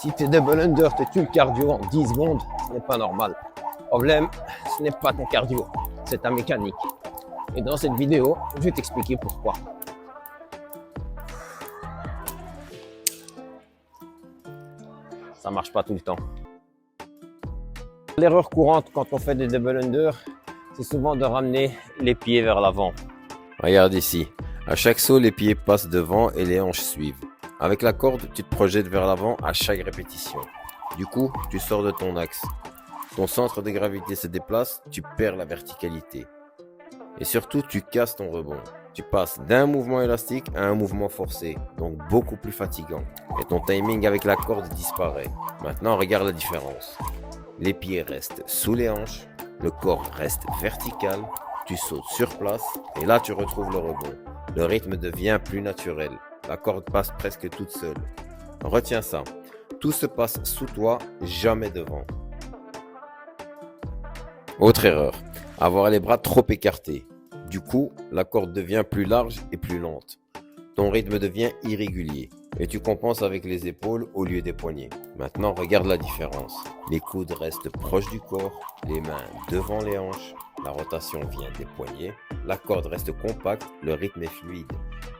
Si tes double under te tuent le cardio en 10 secondes, ce n'est pas normal. Le problème, ce n'est pas ton cardio, c'est ta mécanique. Et dans cette vidéo, je vais t'expliquer pourquoi. Ça marche pas tout le temps. L'erreur courante quand on fait des double under, c'est souvent de ramener les pieds vers l'avant. Regarde ici. À chaque saut, les pieds passent devant et les hanches suivent. Avec la corde, tu te projettes vers l'avant à chaque répétition. Du coup, tu sors de ton axe. Ton centre de gravité se déplace, tu perds la verticalité. Et surtout, tu casses ton rebond. Tu passes d'un mouvement élastique à un mouvement forcé, donc beaucoup plus fatigant. Et ton timing avec la corde disparaît. Maintenant, regarde la différence. Les pieds restent sous les hanches, le corps reste vertical, tu sautes sur place et là tu retrouves le rebond. Le rythme devient plus naturel. La corde passe presque toute seule. Retiens ça. Tout se passe sous toi, jamais devant. Autre erreur. Avoir les bras trop écartés. Du coup, la corde devient plus large et plus lente. Ton rythme devient irrégulier et tu compenses avec les épaules au lieu des poignets. Maintenant, regarde la différence. Les coudes restent proches du corps, les mains devant les hanches, la rotation vient des poignets, la corde reste compacte, le rythme est fluide.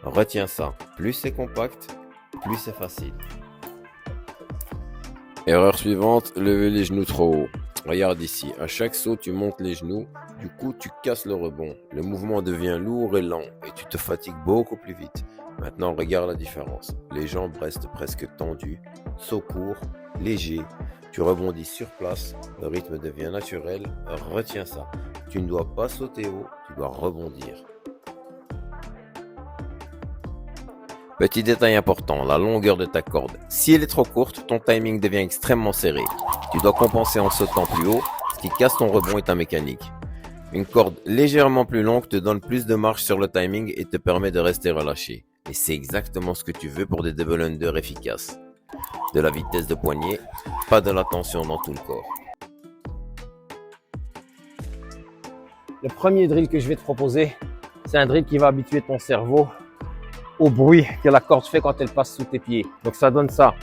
Retiens ça, plus c'est compact, plus c'est facile. Erreur suivante, lever les genoux trop haut. Regarde ici, à chaque saut tu montes les genoux, du coup tu casses le rebond. Le mouvement devient lourd et lent et tu te fatigues beaucoup plus vite. Maintenant regarde la différence, les jambes restent presque tendues, saut court, léger, tu rebondis sur place, le rythme devient naturel, retiens ça. Tu ne dois pas sauter haut, tu dois rebondir. Petit détail important, la longueur de ta corde. Si elle est trop courte, ton timing devient extrêmement serré. Tu dois compenser en sautant plus haut, ce qui casse ton rebond et ta mécanique. Une corde légèrement plus longue te donne plus de marge sur le timing et te permet de rester relâché. Et c'est exactement ce que tu veux pour des double under efficaces. De la vitesse de poignet, pas de la tension dans tout le corps. Le premier drill que je vais te proposer, c'est un drill qui va habituer ton cerveau au bruit que la corde fait quand elle passe sous tes pieds. Donc ça donne ça.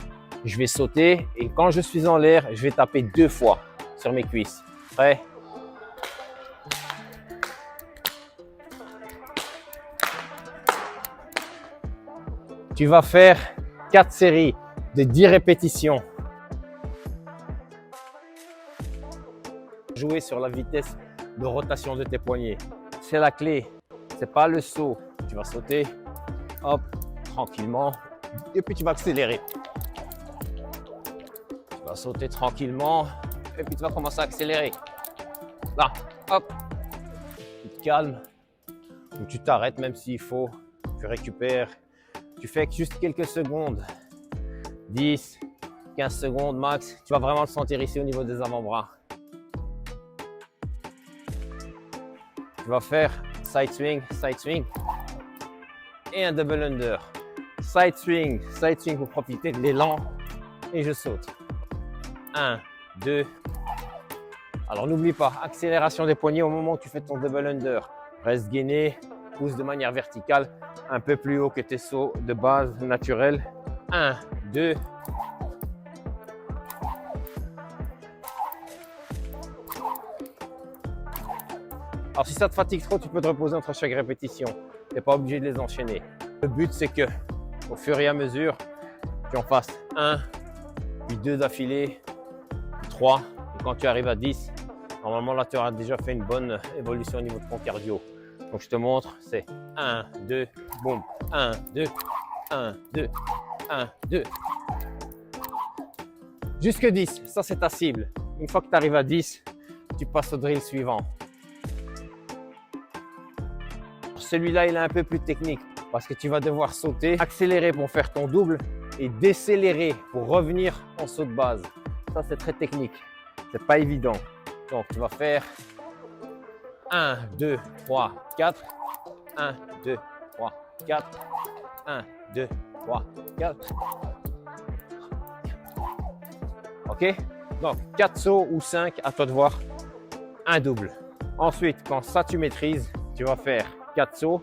Je vais sauter et quand je suis en l'air, je vais taper 2 fois sur mes cuisses. Prêt? Tu vas faire 4 séries de 10 répétitions. Jouer sur la vitesse de rotation de tes poignets. C'est la clé. C'est pas le saut. Tu vas sauter, hop, tranquillement, et puis tu vas accélérer. Tu vas sauter tranquillement, et puis tu vas commencer à accélérer. Là, hop, tu te calmes, ou tu t'arrêtes même s'il faut, tu récupères. Tu fais juste quelques secondes, 10, 15 secondes max. Tu vas vraiment le sentir ici au niveau des avant-bras. Tu vas faire side swing et un double under. Side swing pour profiter de l'élan et je saute. 1, 2. Alors n'oublie pas, accélération des poignets au moment où tu fais ton double under. Reste gainé, pousse de manière verticale, un peu plus haut que tes sauts de base naturels. 1, 2. Alors si ça te fatigue trop, tu peux te reposer entre chaque répétition. Tu n'es pas obligé de les enchaîner. Le but c'est que au fur et à mesure, tu en fasses 1, puis 2 d'affilée, puis 3. Et quand tu arrives à 10, normalement là tu auras déjà fait une bonne évolution au niveau de ton cardio. Donc je te montre, c'est 1, 2, boum, 1, 2, 1, 2, 1, 2. Jusque 10, ça c'est ta cible. Une fois que tu arrives à 10, tu passes au drill suivant. Celui-là, il est un peu plus technique parce que tu vas devoir sauter, accélérer pour faire ton double et décélérer pour revenir en saut de base. Ça, c'est très technique. C'est pas évident. Donc, tu vas faire 1, 2, 3, 4. 1, 2, 3, 4. 1, 2, 3, 4. OK? Donc, 4 sauts ou 5, à toi de voir. Un double. Ensuite, quand ça tu maîtrises, tu vas faire 4 sauts,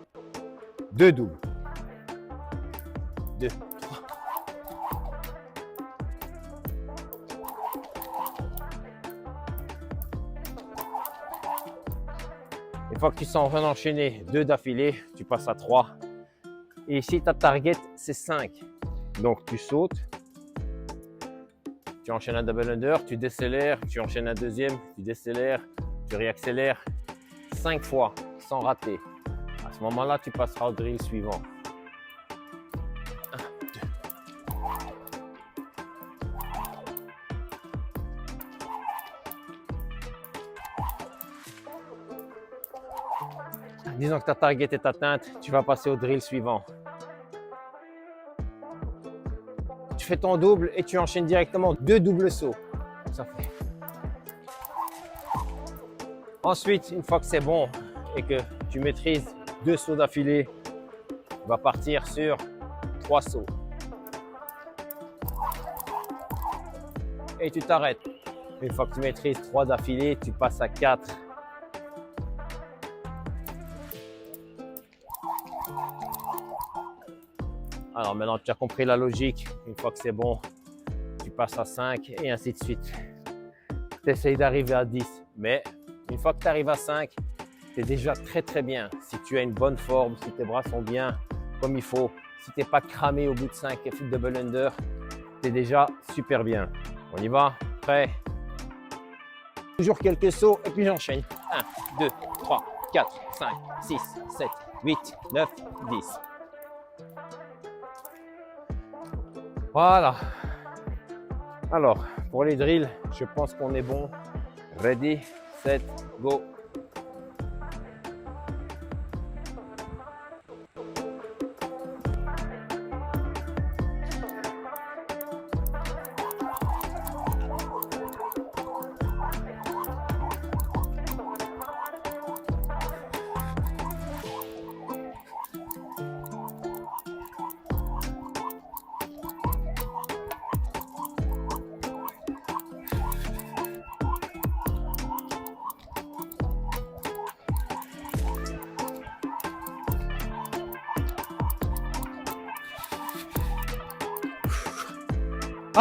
2 doubles. 2, 3, Une fois que tu sens en enchaîner 2 d'affilée, tu passes à 3. Et ici, ta target, c'est 5. Donc, tu sautes, tu enchaînes un double under, tu décélères, tu enchaînes un deuxième, tu décélères, tu réaccélères 5 fois sans rater. À ce moment-là, tu passeras au drill suivant. 1, 2. Disons que ta target est atteinte, tu vas passer au drill suivant. Tu fais ton double et tu enchaînes directement 2 doubles sauts. Ça fait. Ensuite, une fois que c'est bon et que tu maîtrises 2 sauts d'affilée, tu vas partir sur 3 sauts. Et tu t'arrêtes. Une fois que tu maîtrises 3 d'affilée, tu passes à 4. Alors maintenant, tu as compris la logique. Une fois que c'est bon, tu passes à 5 et ainsi de suite. Tu essayes d'arriver à 10. Mais une fois que tu arrives à 5, tu es déjà très bien. Si tu as une bonne forme, si tes bras sont bien comme il faut, si tu n'es pas cramé au bout de 5 double under, tu es déjà super bien. On y va? Prêt? Toujours quelques sauts et puis j'enchaîne. 1, 2, 3, 4, 5, 6, 7, 8, 9, 10. Voilà. Alors, pour les drills, je pense qu'on est bon. Ready, set, go.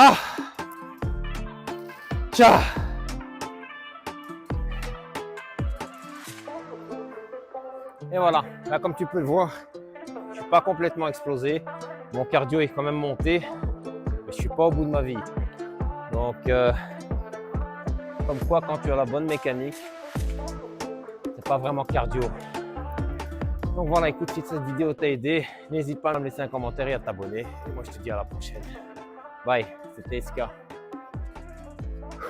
Ah! Tiens! Et voilà, là comme tu peux le voir, je suis pas complètement explosé. Mon cardio est quand même monté, mais je suis pas au bout de ma vie. Donc, comme quoi quand tu as la bonne mécanique, c'est pas vraiment cardio. Donc voilà, écoute, si cette vidéo t'a aidé, n'hésite pas à me laisser un commentaire et à t'abonner. Et moi je te dis à la prochaine. Bye, c'était SK.